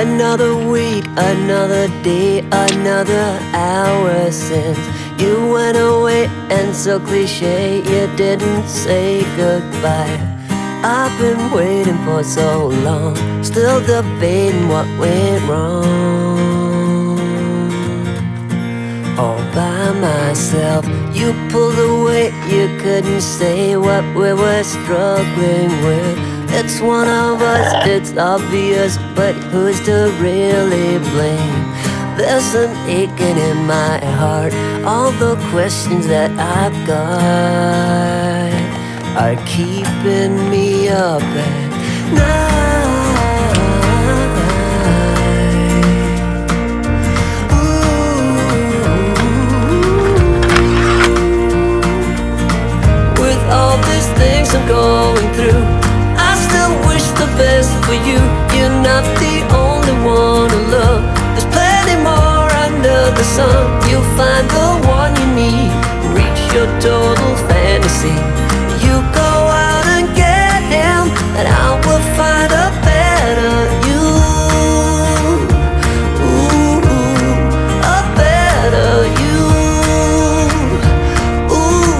Another week, another day, another hour since you went away, and so cliche you didn't say goodbye. I've been waiting for so long, still debating what went wrong. All by myself, you pulled away, you couldn't say what we were struggling with. It's one of us, it's obvious, but who's to really blame? There's an aching in my heart, all the questions that I've got are keeping me up at night. Ooh. With all these things I'm going through, I still wish the best for you. You're not the only one to love. There's plenty more under the sun. You'll find the one you need, reach your total fantasy. You go out and get him, and I will find a better you. Ooh, a better you. Ooh.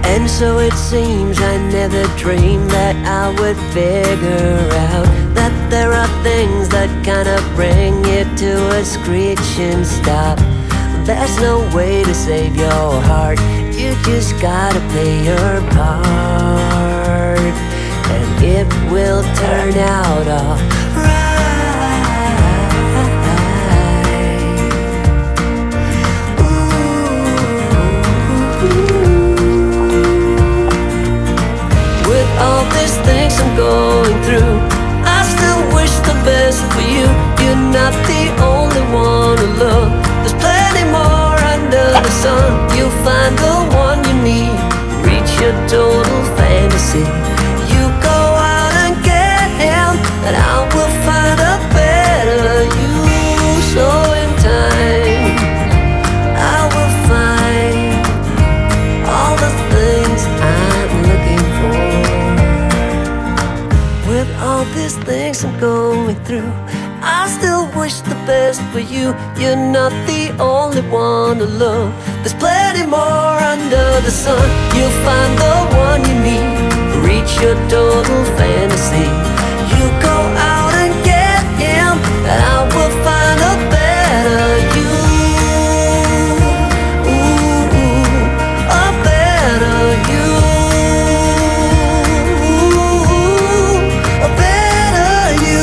And so it seems I never dreamed that I would figure out that there are things that kinda bring you to a screeching stop. There's no way to save your heart, you just gotta play your part, and it will turn out alright. With all these things I'm going through, I still wish the best for you. You're not the only one to love. There's plenty more under the sun. You'll find the one you need, reach your total fantasy. You go out and get him, and I will find a better you. So in time, I will find all the things I'm looking for. With all these things I'm going through, I still wish the best for you. You're not the only one to love. There's plenty more under the sun. You'll find the one you need, reach your total fantasy. You go out and get him, and I will find a better you. Ooh, a better you. A better you.